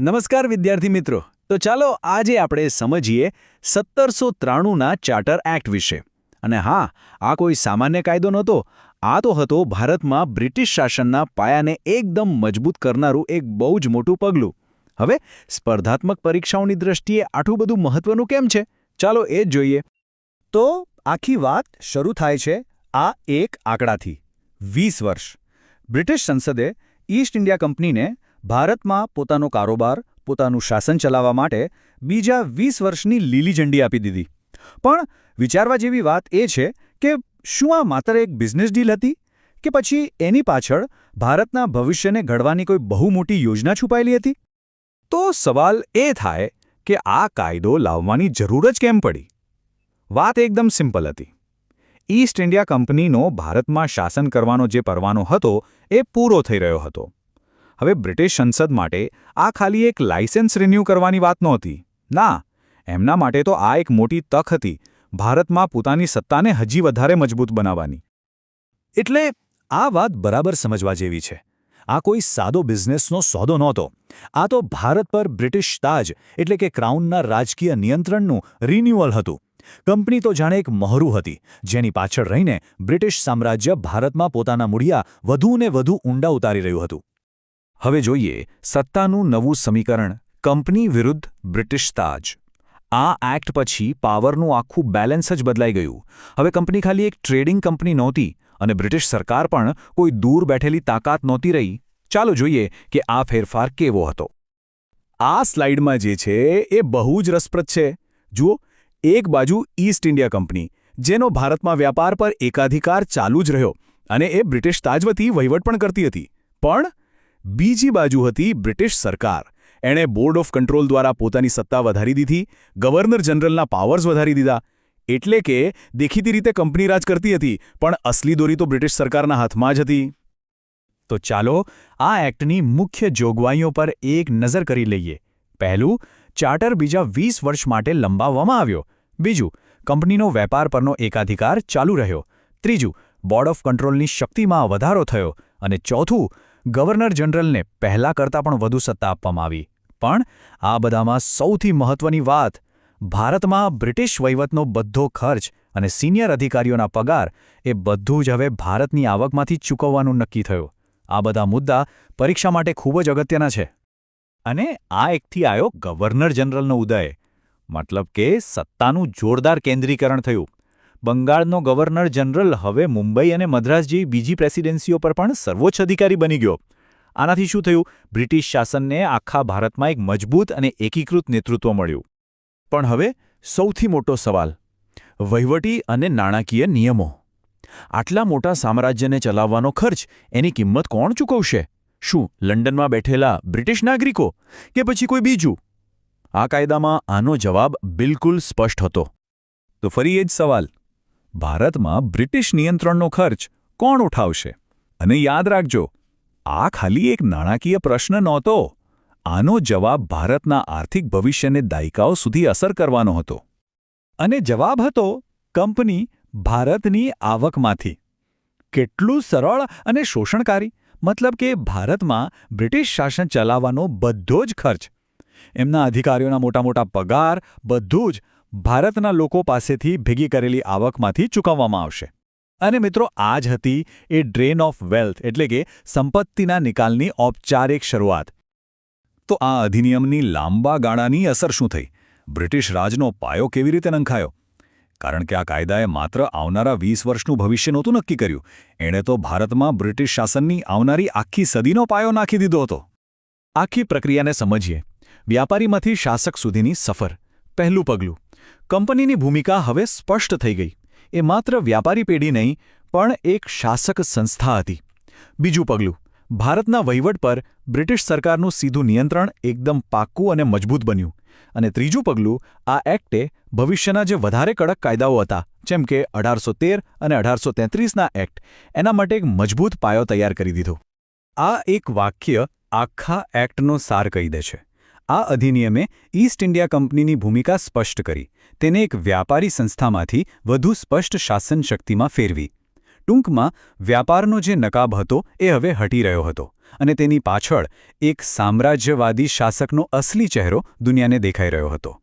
નમસ્કાર વિદ્યાર્થી મિત્રો. તો ચાલો આજે આપણે સમજીએ 1793ના ચાર્ટર એક્ટ વિશે. અને હા, આ કોઈ સામાન્ય કાયદો નહોતો. આ તો હતો ભારતમાં બ્રિટિશ શાસનના પાયાને એકદમ મજબૂત કરનારું એક બહુ જ મોટું પગલું. હવે સ્પર્ધાત્મક પરીક્ષાઓની દ્રષ્ટિએ આટલું બધું મહત્વનું કેમ છે? ચાલો એ જ જોઈએ. તો આખી વાત શરૂ થાય છે આ એક આંકડાથી 20 વર્ષ. બ્રિટિશ સંસદે ઈસ્ટ ઇન્ડિયા કંપનીને ભારતમાં પોતાનો કારોબાર, પોતાનું શાસન ચલાવવા માટે બીજા 20 વર્ષની લીલી ઝંડી આપી દીધી. પણ વિચારવા જેવી વાત એ છે કે શું આ માત્ર એક બિઝનેસ ડીલ હતી કે પછી એની પાછળ ભારતના ભવિષ્યને ઘડવાની કોઈ બહુ મોટી યોજના છુપાયેલી હતી? તો સવાલ એ થાય કે આ કાયદો લાવવાની જરૂર જ કેમ પડી? વાત એકદમ સિમ્પલ હતી. ઈસ્ટ ઇન્ડિયા કંપનીનો ભારતમાં શાસન કરવાનો જે પરવાનો હતો એ પૂરો થઈ રહ્યો હતો. હવે બ્રિટિશ સંસદ માટે આ ખાલી એક લાયસન્સ રિન્યૂ કરવાની વાત નહોતી. ના, એમના માટે તો આ એક મોટી તક હતી ભારતમાં પોતાની સત્તાને હજી વધારે મજબૂત બનાવવાની. એટલે આ વાત બરાબર સમજવા જેવી છે. આ કોઈ સાદો બિઝનેસનો સોદો નહોતો. આ તો ભારત પર બ્રિટિશ તાજ એટલે કે ક્રાઉનના રાજકીય નિયંત્રણનું રિન્યુઅલ હતું. કંપની તો જાણે એક મહોરું હતી જેની પાછળ રહીને બ્રિટિશ સામ્રાજ્ય ભારતમાં પોતાના મૂળિયા વધુ ને વધુ ઊંડા ઉતારી રહ્યું હતું. હવે જોઈએ સત્તાનું નવું સમીકરણ, કંપની વિરુદ્ધ બ્રિટિશ તાજ. આ એક્ટ પછી પાવરનું આખું બેલેન્સ જ બદલાઈ ગયું. હવે કંપની ખાલી એક ટ્રેડિંગ કંપની નહોતી અને બ્રિટિશ સરકાર પણ કોઈ દૂર બેઠેલી તાકાત નહોતી રહી. ચાલો જોઈએ કે આ ફેરફાર કેવો હતો. આ સ્લાઇડમાં જે છે એ બહુ જ રસપ્રદ છે. જુઓ, એક બાજુ ઈસ્ટ ઇન્ડિયા કંપની, જેનો ભારતમાં વ્યાપાર પર એકાધિકાર ચાલુ જ રહ્યો અને એ બ્રિટિશ તાજ વતી વહીવટ પણ કરતી હતી. પણ બીજી બાજુ હતી બ્રિટિશ સરકાર. એણે બોર્ડ ઓફ કંટ્રોલ દ્વારા પોતાની સત્તા વધારી દીધી, ગવર્નર જનરલના પાવર્સ વધારી દીધા. એટલે કે દેખીતી રીતે કંપની રાજ કરતી હતી, પણ અસલી દોરી તો બ્રિટિશ સરકારના હાથમાં જ હતી. તો ચાલો આ એક્ટની મુખ્ય જોગવાઈઓ પર એક નજર કરી લઈએ. પહેલું, ચાર્ટર બીજા 20 વર્ષ માટે લંબાવવામાં આવ્યો. બીજું, કંપનીનો વેપાર પરનો એકાધિકાર ચાલુ રહ્યો. ત્રીજું, બોર્ડ ઓફ કંટ્રોલની શક્તિમાં વધારો થયો. અને ચોથું, ગવર્નર જનરલને પહેલા કરતાં પણ વધુ સત્તા આપવામાં આવી. પણ આ બધામાં સૌથી મહત્વની વાત, ભારતમાં બ્રિટિશ વહીવટનો બધો ખર્ચ અને સિનિયર અધિકારીઓના પગાર એ બધું જ હવે ભારતની આવકમાંથી ચૂકવવાનું નક્કી થયું. આ બધા મુદ્દા પરીક્ષા માટે ખૂબ જ અગત્યના છે. અને આ એકથી આવ્યો ગવર્નર જનરલનો ઉદય. મતલબ કે સત્તાનું જોરદાર કેન્દ્રીકરણ થયું. બંગાળનો ગવર્નર જનરલ હવે મુંબઈ અને મદ્રાસ જેવી બીજી પ્રેસિડેન્સીઓ પર પણ સર્વોચ્ચ અધિકારી બની ગયો. આનાથી શું થયું? બ્રિટિશ શાસનને આખા ભારતમાં એક મજબૂત અને એકીકૃત નેતૃત્વ મળ્યું. પણ હવે સૌથી મોટો સવાલ, વહીવટી અને નાણાકીય નિયમો. આટલા મોટા સામ્રાજ્યને ચલાવવાનો ખર્ચ, એની કિંમત કોણ ચૂકવશે? શું લંડનમાં બેઠેલા બ્રિટિશ નાગરિકો કે પછી કોઈ બીજું? આ કાયદામાં આનો જવાબ બિલકુલ સ્પષ્ટ હતો. તો ફરી એ જ સવાલ, ભારતમાં બ્રિટિશ નિયંત્રણનો ખર્ચ કોણ ઉઠાવશે? અને યાદ રાખજો, આ ખાલી એક નાણાકીય પ્રશ્ન નહોતો. આનો જવાબ ભારતના આર્થિક ભવિષ્યને દાયકાઓ સુધી અસર કરવાનો હતો. અને જવાબ હતો કંપની ભારતની આવકમાંથી. કેટલું સરળ અને શોષણકારી! મતલબ કે ભારતમાં બ્રિટિશ શાસન ચલાવવાનો બધો જ ખર્ચ, એમના અધિકારીઓના મોટા મોટા પગાર, બધું જ ભારતના લોકો પાસેથી ભેગી કરેલી આવકમાંથી ચૂકવવામાં આવશે. અને મિત્રો, આ જ હતી એ ડ્રેન ઓફ વેલ્થ એટલે કે સંપત્તિના નિકાલની ઔપચારિક શરૂઆત. તો આ અધિનિયમની લાંબા ગાળાની અસર શું થઈ? બ્રિટિશ રાજનો પાયો કેવી રીતે નંખાયો? કારણ કે આ કાયદાએ માત્ર આવનારા 20 વર્ષનું ભવિષ્ય નહોતું નક્કી કર્યું, એણે તો ભારતમાં બ્રિટિશ શાસનની આવનારી આખી સદીનો પાયો નાખી દીધો હતો. આખી પ્રક્રિયાને સમજીએ. વ્યાપારીમાંથી શાસક સુધીની સફર. પહેલું પગલું, કંપનીની ભૂમિકા હવે સ્પષ્ટ થઈ ગઈ. એ માત્ર વ્યાપારી પેઢી નહીં, પણ એક શાસક સંસ્થા હતી. બીજું પગલું, ભારતના વહીવટ પર બ્રિટિશ સરકારનું સીધું નિયંત્રણ એકદમ પાક્કું અને મજબૂત બન્યું. અને ત્રીજું પગલું, આ એક્ટે ભવિષ્યના જે વધારે કડક કાયદાઓ હતા, જેમ કે 1813 અને 1833ના એક્ટ, એના માટે એક મજબૂત પાયો તૈયાર કરી દીધો. આ એક વાક્ય આખા એક્ટનો સાર કહી દે છે. આ અધિનિયમે ઈસ્ટ ઇન્ડિયા કંપનીની ભૂમિકા સ્પષ્ટ કરી, તેને એક વ્યાપારી સંસ્થામાંથી વધુ સ્પષ્ટ શાસન શક્તિમાં ફેરવી. ટૂંકમાં વ્યાપારનો જે નકાબ હતો એ હવે હટી રહ્યો હતો અને તેની પાછળ એક સામ્રાજ્યવાદી શાસકનો અસલી ચહેરો દુનિયાને દેખાઈ રહ્યો હતો.